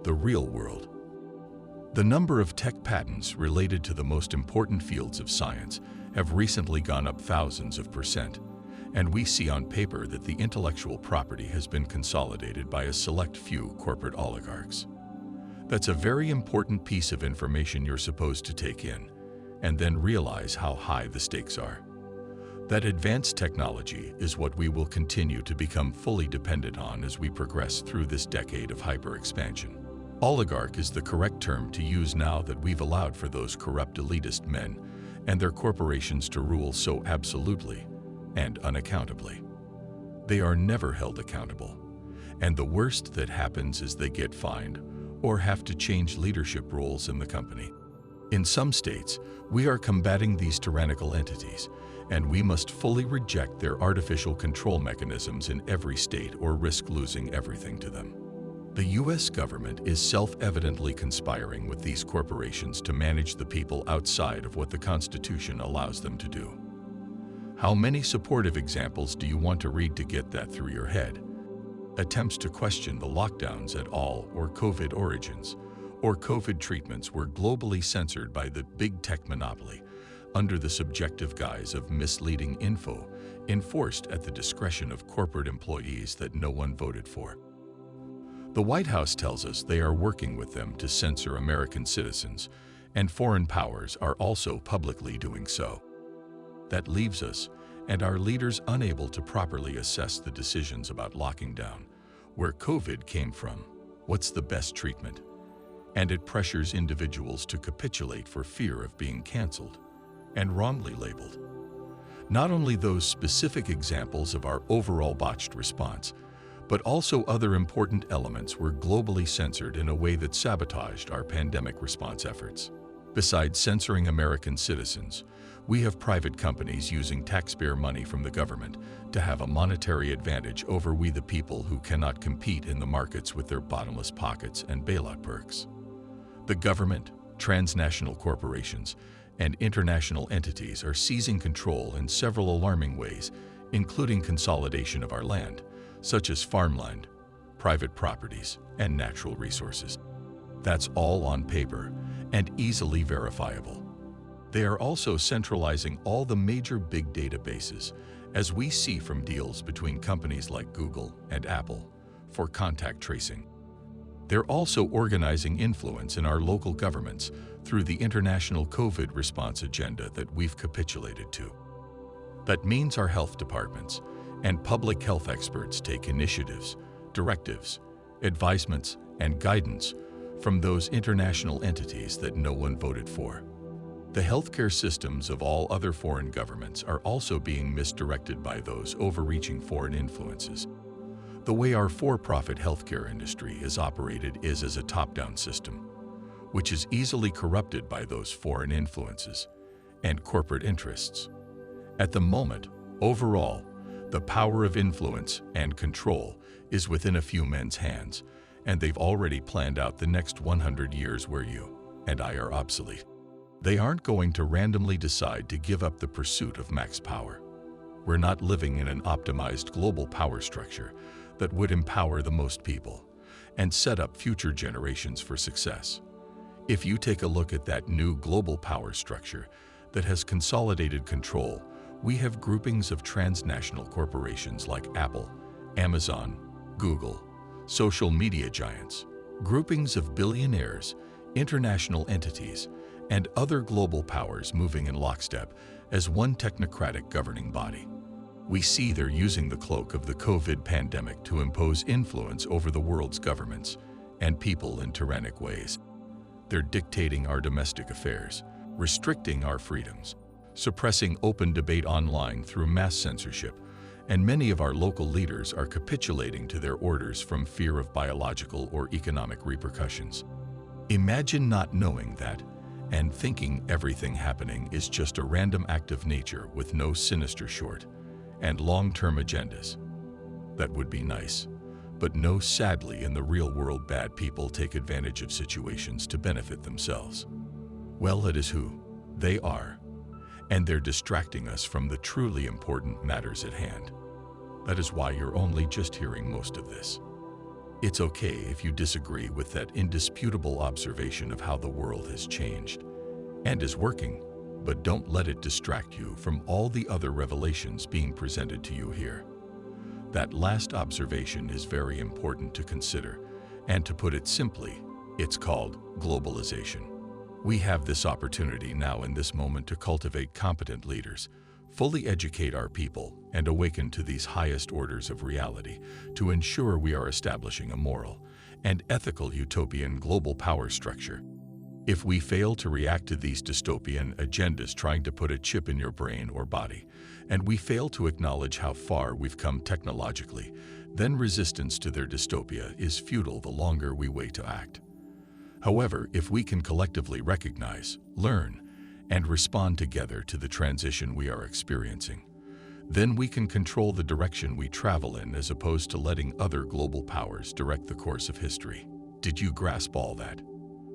the real world. The number of tech patents related to the most important fields of science have recently gone up thousands of %, and we see on paper that the intellectual property has been consolidated by a select few corporate oligarchs. That's a very important piece of information you're supposed to take in, and then realize how high the stakes are. That advanced technology is what we will continue to become fully dependent on as we progress through this decade of hyper-expansion. Oligarch is the correct term to use now that we've allowed for those corrupt elitist men and their corporations to rule so absolutely and unaccountably. They are never held accountable, and the worst that happens is they get fined or have to change leadership roles in the company. In some states, we are combating these tyrannical entities, and we must fully reject their artificial control mechanisms in every state or risk losing everything to them. The U.S. government is self-evidently conspiring with these corporations to manage the people outside of what the Constitution allows them to do. How many supportive examples do you want to read to get that through your head? Attempts to question the lockdowns at all or COVID origins or COVID treatments were globally censored by the big tech monopoly under the subjective guise of misleading info enforced at the discretion of corporate employees that no one voted for. The White House tells us they are working with them to censor American citizens, and foreign powers are also publicly doing so. That leaves us and our leaders unable to properly assess the decisions about locking down, where COVID came from, what's the best treatment, and it pressures individuals to capitulate for fear of being canceled and wrongly labeled. Not only those specific examples of our overall botched response, but also other important elements were globally censored in a way that sabotaged our pandemic response efforts. Besides censoring American citizens, we have private companies using taxpayer money from the government to have a monetary advantage over we the people who cannot compete in the markets with their bottomless pockets and bailout perks. The government, transnational corporations, and international entities are seizing control in several alarming ways, including consolidation of our land, such as farmland, private properties, and natural resources. That's all on paper and easily verifiable. They are also centralizing all the major big databases, as we see from deals between companies like Google and Apple for contact tracing. They're also organizing influence in our local governments through the international COVID response agenda that we've capitulated to. That means our health departments and public health experts take initiatives, directives, advisements, and guidance from those international entities that no one voted for. The healthcare systems of all other foreign governments are also being misdirected by those overreaching foreign influences. The way our for-profit healthcare industry is operated is as a top-down system, which is easily corrupted by those foreign influences and corporate interests. At the moment, overall, the power of influence and control is within a few men's hands, and they've already planned out the next 100 years where you and I are obsolete. They aren't going to randomly decide to give up the pursuit of max power. We're not living in an optimized global power structure that would empower the most people and set up future generations for success. If you take a look at that new global power structure that has consolidated control, we have groupings of transnational corporations like Apple, Amazon, Google, social media giants, groupings of billionaires, international entities, and other global powers moving in lockstep as one technocratic governing body. We see they're using the cloak of the COVID pandemic to impose influence over the world's governments and people in tyrannic ways. They're dictating our domestic affairs, restricting our freedoms, suppressing open debate online through mass censorship, and many of our local leaders are capitulating to their orders from fear of biological or economic repercussions. Imagine not knowing that and thinking everything happening is just a random act of nature with no sinister short and long-term agendas. That would be nice, but no, sadly, in the real world bad people take advantage of situations to benefit themselves. Well, it is who they are, and they're distracting us from the truly important matters at hand. That is why you're only just hearing most of this. It's okay if you disagree with that indisputable observation of how the world has changed and is working, but don't let it distract you from all the other revelations being presented to you here. That last observation is very important to consider, and to put it simply, it's called globalization. We have this opportunity now in this moment to cultivate competent leaders, fully educate our people, and awaken to these highest orders of reality to ensure we are establishing a moral and ethical utopian global power structure. If we fail to react to these dystopian agendas trying to put a chip in your brain or body, and we fail to acknowledge how far we've come technologically, then resistance to their dystopia is futile the longer we wait to act. However, if we can collectively recognize, learn, and respond together to the transition we are experiencing, then we can control the direction we travel in as opposed to letting other global powers direct the course of history. Did you grasp all that?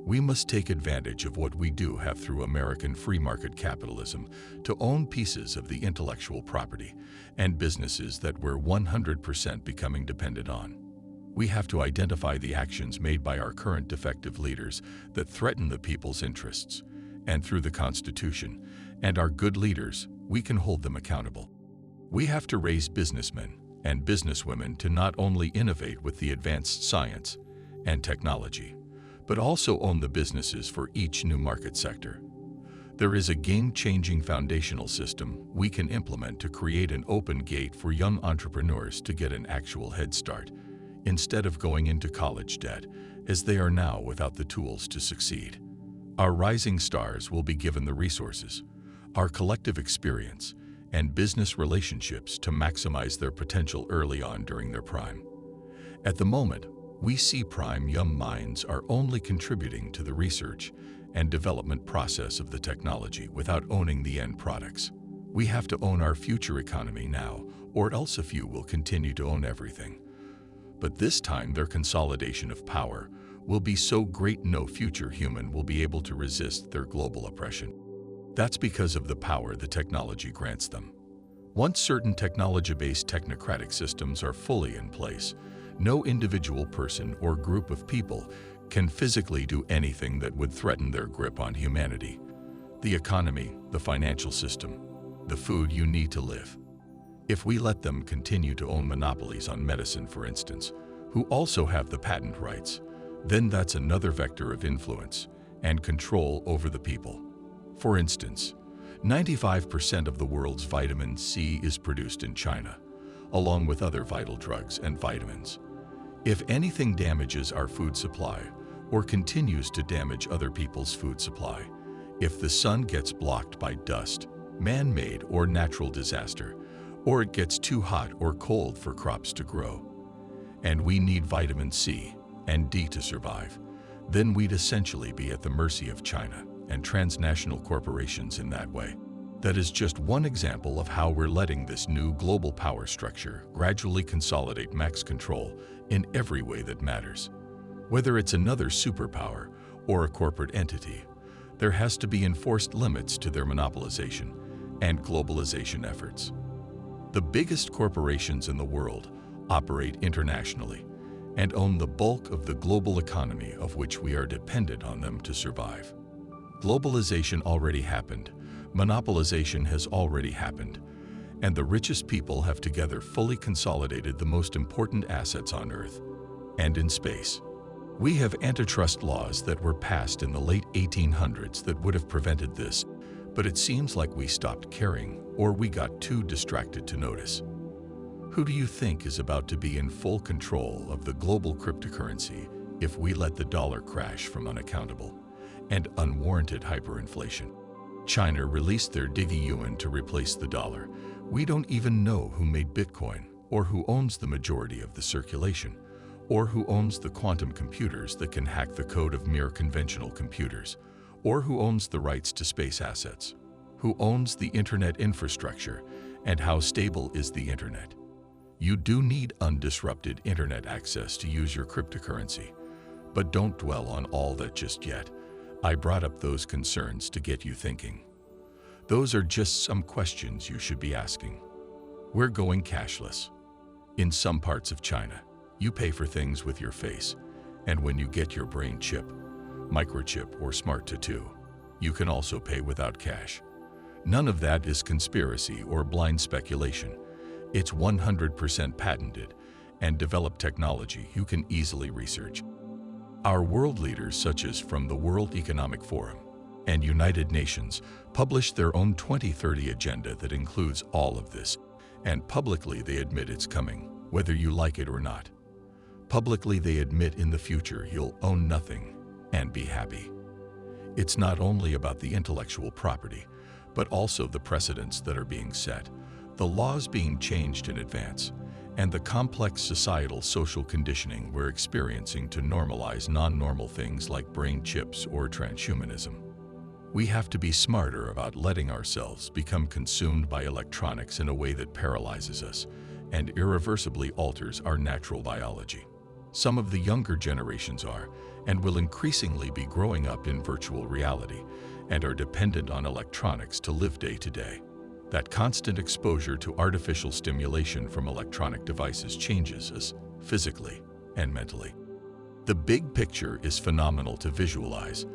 We must take advantage of what we do have through American free market capitalism to own pieces of the intellectual property and businesses that we're 100% becoming dependent on. We have to identify the actions made by our current defective leaders that threaten the people's interests, and through the Constitution and our good leaders, we can hold them accountable. We have to raise businessmen and businesswomen to not only innovate with the advanced science and technology, but also own the businesses for each new market sector. There is a game-changing foundational system we can implement to create an open gate for young entrepreneurs to get an actual head start, instead of going into college debt, as they are now without the tools to succeed. Our rising stars will be given the resources, our collective experience, and business relationships to maximize their potential early on during their prime. At the moment, we see prime young minds are only contributing to the research and development process of the technology without owning the end products. We have to own our future economy now, or else a few will continue to own everything. But this time their consolidation of power will be so great no future human will be able to resist their global oppression. That's because of the power the technology grants them. Once certain technology-based technocratic systems are fully in place, no individual person or group of people can physically do anything that would threaten their grip on humanity, the economy, the financial system, the food you need to live. If we let them continue to own monopolies on medicine, for instance, who also have the patent rights, then that's another vector of influence and control over the people. For instance, 95% of the world's vitamin C is produced in China, along with other vital drugs and vitamins. If anything damages our food supply or continues to damage other people's food supply, if the sun gets blocked by dust, man-made or natural disaster, or it gets too hot or cold for crops to grow, and we need vitamin C and D to survive, then we'd essentially be at the mercy of China and transnational corporations in that way. That is just one example of how we're letting this new global power structure gradually consolidate max control in every way that matters. Whether it's another superpower or a corporate entity, there has to be enforced limits to their monopolization and globalization efforts. The biggest corporations in the world operate internationally and own the bulk of the global economy of which we are dependent on them to survive. Globalization already happened, monopolization has already happened, and the richest people have together fully consolidated the most important assets on Earth and in space. We have antitrust laws that were passed in the late 1800s that would have prevented this, but it seems like we stopped caring or we got too distracted to notice. Who do you think is about to be in full control of the global cryptocurrency if we let the dollar crash from unaccountable and unwarranted hyperinflation? China released their yuan to replace the dollar. We don't even know who made Bitcoin, or who owns the majority of the circulation, or who owns the quantum computers that can hack the code of mere conventional computers, or who owns the rights to space assets, who owns the internet infrastructure, and how stable is the internet. You do need undisrupted internet access to use your cryptocurrency, but don't dwell on all that just yet. I brought up those concerns to get you thinking. Those are just some questions you should be asking. We're going cashless in some parts of China, You pay for things with your face, and when you get your brain chip, microchip, or smart tattoo, you can also pay without cash. None of that is conspiracy or blind speculation. It's 100% patented and developed technology you can easily research. Our world leaders, such as from the World Economic Forum and United Nations, published their own 2030 agenda that includes all of this, and publicly they admit it's coming, whether you like it or not. Publicly they admit in the future you'll own nothing and be happy. It's not only about the intellectual property, but also the precedents that are being set, the laws being changed in advance, and the complex societal social conditioning we're experiencing to normalize non-normal things like brain chips or transhumanism. We have to be smarter about letting ourselves become consumed by electronics in a way that paralyzes us and irreversibly alters our natural biology. Some of the younger generations are and will increasingly be growing up in virtual reality and are dependent on electronics to live day to day. That constant exposure to artificial stimulation from electronic devices changes us physically and mentally. The big picture is phenomenal to visualize,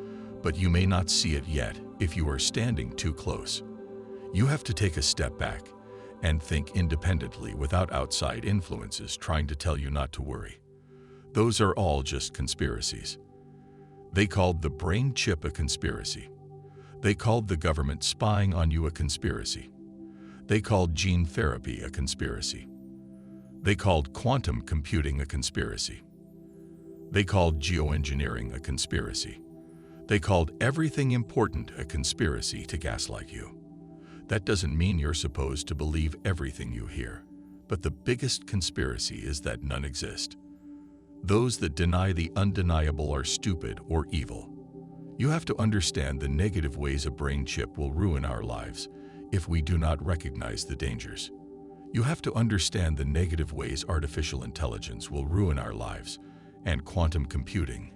but you may not see it yet if you are standing too close. You have to take a step back and think independently without outside influences trying to tell you not to worry. Those are all just conspiracies. They called the brain chip a conspiracy. They called the government spying on you a conspiracy. They called gene therapy a conspiracy. They called quantum computing a conspiracy. They called geoengineering a conspiracy. They called everything important a conspiracy to gaslight you. That doesn't mean you're supposed to believe everything you hear, but the biggest conspiracy is that none exist. Those that deny the undeniable are stupid or evil. You have to understand the negative ways a brain chip will ruin our lives if we do not recognize the dangers. You have to understand the negative ways artificial intelligence will ruin our lives, and quantum computing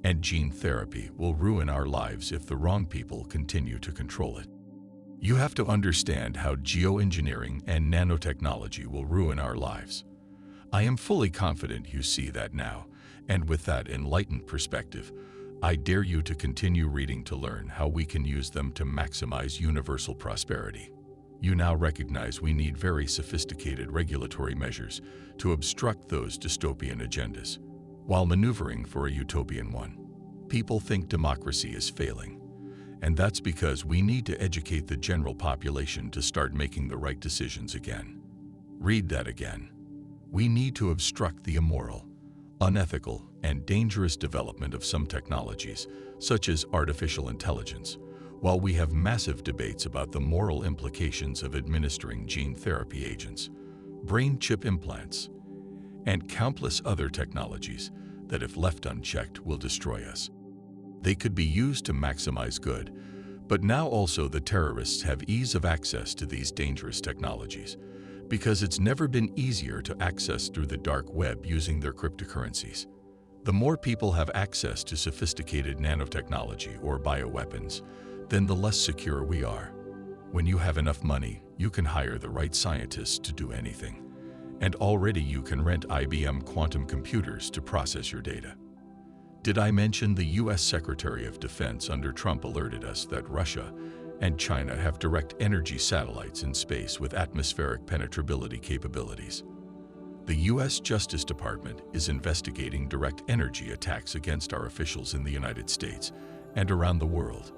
and gene therapy will ruin our lives if the wrong people continue to control it. You have to understand how geoengineering and nanotechnology will ruin our lives. I am fully confident you see that now, and with that enlightened perspective, I dare you to continue reading to learn how we can use them to maximize universal prosperity. You now recognize we need very sophisticated regulatory measures to obstruct those dystopian agendas, while maneuvering for a utopian one. People think democracy is failing, and that's because we need to educate the general population to start making the right decisions again. Read that again. We need to obstruct the immoral, unethical, and dangerous development of some technologies, such as artificial intelligence, while we have massive debates about the moral implications of administering gene therapy agents, brain chip implants, and countless other technologies that, if left unchecked, will destroy us. They could be used to maximize good, but now also the terrorists have ease of access to these dangerous technologies, because it's never been easier to access through the dark web using their cryptocurrencies. The more people have access to sophisticated nanotechnology or bioweapons, then the less secure we are. When you have enough money, you can hire the right scientists to do anything. And already you can rent IBM quantum computers to process your data. Did I mention the US Secretary of Defense under Trump alerted us that Russia and China have direct energy satellites in space with atmospheric penetrability capabilities? The US Justice Department is investigating direct energy attacks against our officials in the United States and around the world.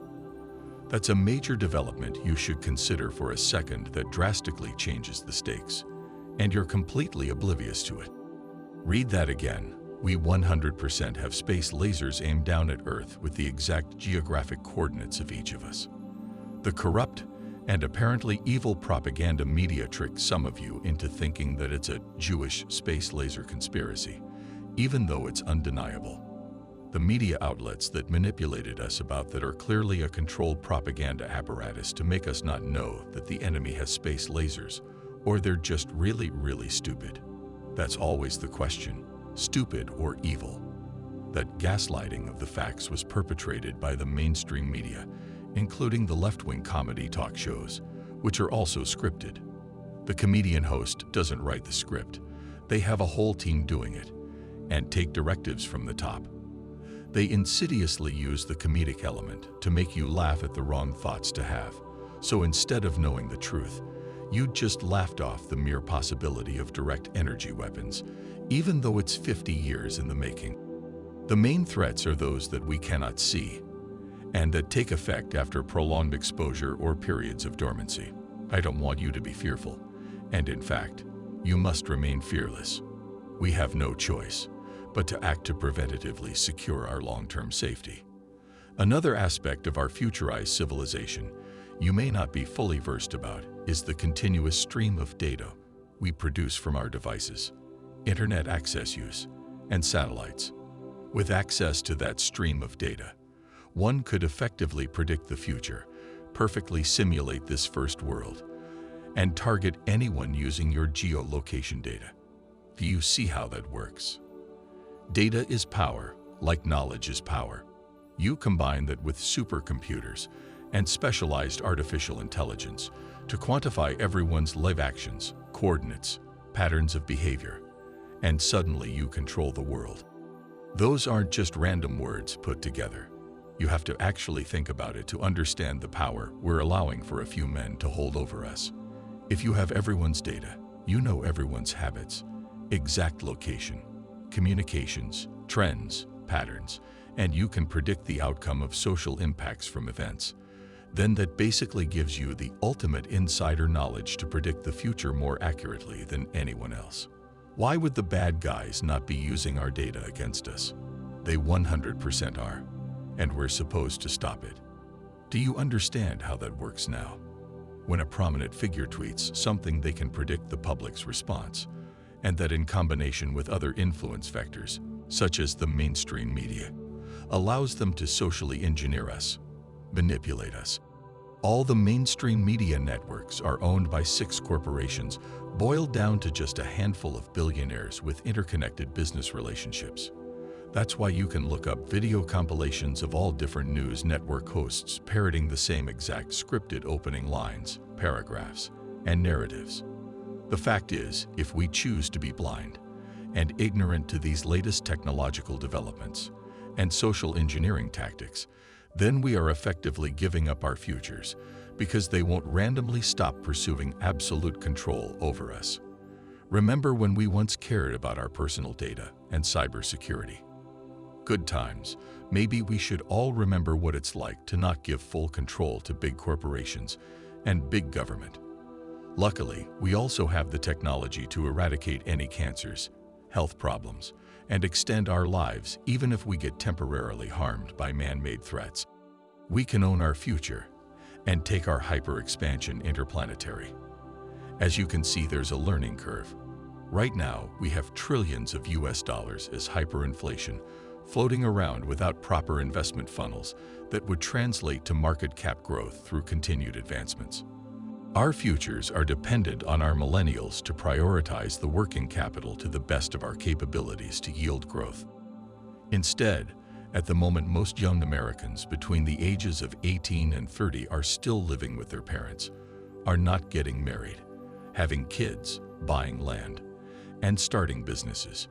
That's a major development you should consider for a second that drastically changes the stakes, and you're completely oblivious to it. Read that again. We 100% have space lasers aimed down at Earth with the exact geographic coordinates of each of us. The corrupt and apparently evil propaganda media tricks some of you into thinking that it's a Jewish space laser conspiracy, even though it's undeniable. The media outlets that manipulated us about that are clearly a controlled propaganda apparatus to make us not know that the enemy has space lasers, or they're just really, really stupid. That's always the question, stupid or evil. That gaslighting of the facts was perpetrated by the mainstream media, including the left-wing comedy talk shows, which are also scripted. The comedian host doesn't write the script. They have a whole team doing it and take directives from the top. They insidiously use the comedic element to make you laugh at the wrong thoughts to have. So instead of knowing the truth, you just laughed off the mere possibility of direct energy weapons, even though it's 50 years in the making. The main threats are those that we cannot see and that take effect after prolonged exposure or periods of dormancy. I don't want you to be fearful, and in fact, you must remain fearless. We have no choice but to act to preventatively secure our long-term safety. Another aspect of our futurized civilization you may not be fully versed about is the continuous stream of data we produce from our devices, internet access use, and satellites. With access to that stream of data, one could effectively predict the future, perfectly simulate this first world, and target anyone using your geolocation data. Do you see how that works? Data is power, like knowledge is power. You combine that with supercomputers and specialized artificial intelligence to quantify everyone's live actions, coordinates, patterns of behavior, and suddenly you control the world. Those aren't just random words put together. You have to actually think about it to understand the power we're allowing for a few men to hold over us. If you have everyone's data, you know everyone's habits, exact location, communications, trends, patterns, and you can predict the outcome of social impacts from events. Then that basically gives you the ultimate insider knowledge to predict the future more accurately than anyone else. Why would the bad guys not be using our data against us? They 100% are, and we're supposed to stop it. Do you understand how that works now? When a prominent figure tweets something, they can predict the public's response, and that in combination with other influence vectors, such as the mainstream media, allows them to socially engineer us, manipulate us. All the mainstream media networks are owned by 6 corporations, boiled down to just a handful of billionaires with interconnected business relationships. That's why you can look up video compilations of all different news network hosts parroting the same exact scripted opening lines, paragraphs, and narratives. The fact is, if we choose to be blind and ignorant to these latest technological developments and social engineering tactics, then we are effectively giving up our futures because they won't randomly stop pursuing absolute control over us. Remember when we once cared about our personal data and cybersecurity? Good times. Maybe we should all remember what it's like to not give full control to big corporations and big government. Luckily, we also have the technology to eradicate any cancers, health problems, and extend our lives even if we get temporarily harmed by man-made threats. We can own our future and take our hyper-expansion interplanetary. As you can see, there's a learning curve. Right now, we have trillions of US dollars as hyperinflation floating around without proper investment funnels that would translate to market cap growth through continued advancements. Our futures are dependent on our millennials to prioritize the working capital to the best of our capabilities to yield growth. Instead, at the moment, most young Americans between the ages of 18 and 30 are still living with their parents, are not getting married, having kids, buying land, and starting businesses.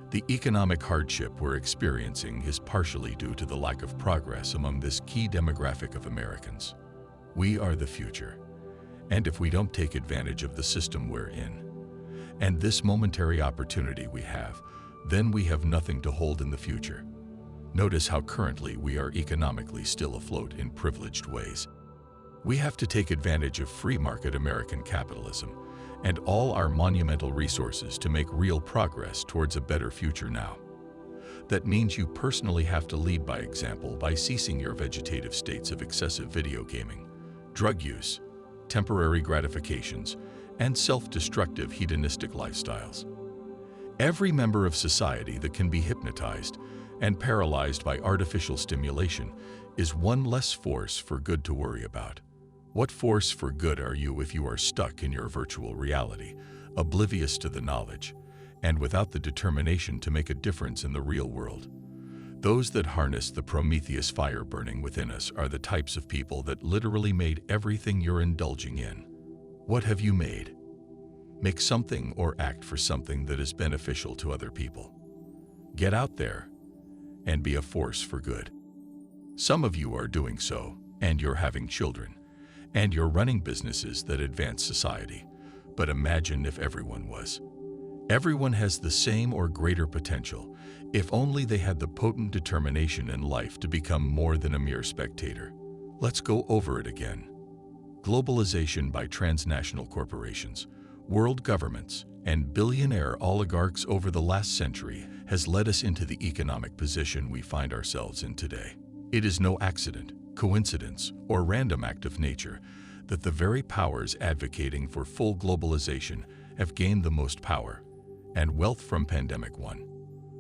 The economic hardship we're experiencing is partially due to the lack of progress among this key demographic of Americans. We are the future. And if we don't take advantage of the system we're in, and this momentary opportunity we have, then we have nothing to hold in the future. Notice how currently we are economically still afloat in privileged ways. We have to take advantage of free market American capitalism and all our monumental resources to make real progress towards a better future now. That means you personally have to lead by example by ceasing your vegetative states of excessive video gaming, drug use, temporary gratifications, and self-destructive hedonistic lifestyles. Every member of society that can be hypnotized and paralyzed by artificial stimulation is one less force for good to worry about. What force for good are you if you are stuck in your virtual reality, oblivious to the knowledge, and without the determination to make a difference in the real world? Those that harness the Prometheus fire burning within us are the types of people that literally made everything you're indulging in. What have you made? Make something or act for something that is beneficial to other people. Get out there and be a force for good. Some of you are doing so, and you're having children, and you're running businesses that advance society. But imagine if everyone was. Everyone has the same or greater potential, if only they had the potent determination in life to become more than a mere spectator. Let's go over it again. Globalization by transnational corporations, world governments, and billionaire oligarchs over the last century has led us into the economic position we find ourselves in today. It is no accident, coincidence, or random act of nature that the very powers advocating for full globalization have gained the most power and wealth from pandemic 1.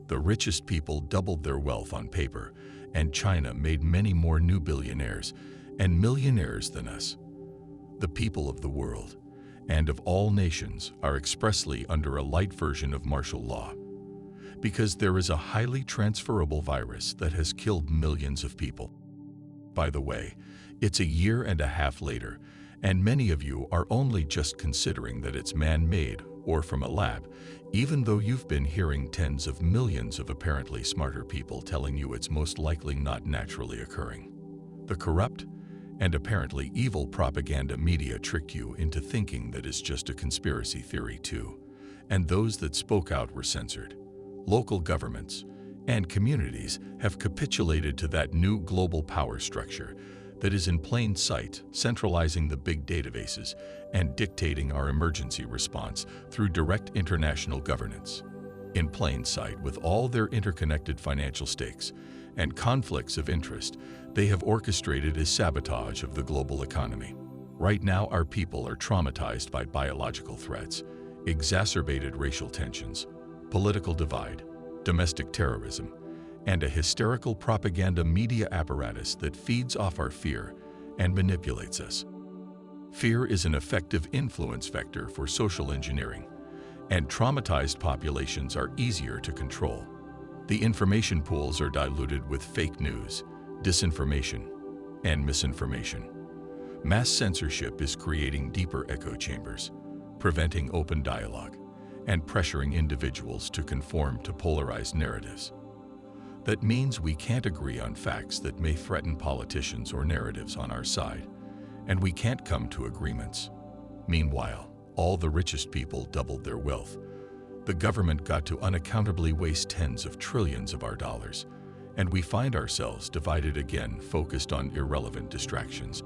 The richest people doubled their wealth on paper, and China made many more new billionaires and millionaires than us. The people of the world and of all nations are expressly under a light version of martial law, because there is a highly transferable virus that has killed millions of people. By the way, it's a year and a half later, and many of you are only just considering that it's man-made or from a lab, even though you've been hearing tens of millions of apparently smarter people telling you it's most likely not naturally occurring. The corrupt and apparently evil propaganda media tricked you into thinking that it's just a conspiracy theory too, and those that spoke out were censored. Local governments and communities have capitulated to that new global power structure that is in plain sight, centralizing the big databases and dictating our emergency response through direct international governance. In plain sight, with all their interconnected financial stakes and conflicts of interest, they have orchestrated a sabotage of the global economy. Right now, our people are traumatized by biological threats, exacerbated racial tensions, political divide, domestic terrorism, and a hysterical propaganda media apparatus that feeds off our fear and manipulates us. Fear is an effective influence vector for social engineering, and traumatized populations are easier to control. The information pools are diluted with fake news, disinformation, and misinformation. Mass censorship is creating deeper echo chambers, preventing open dialogue, and pressuring individuals to conform to polarized narratives. That means we can't agree on facts that may threaten politicians or narratives on our side, and we can't come to agreements. Meanwhile, all the richest people doubled their wealth. The government got to unaccountably waste tens of trillions of our dollars, and we find ourselves divided again, focused on irrelevant distractions.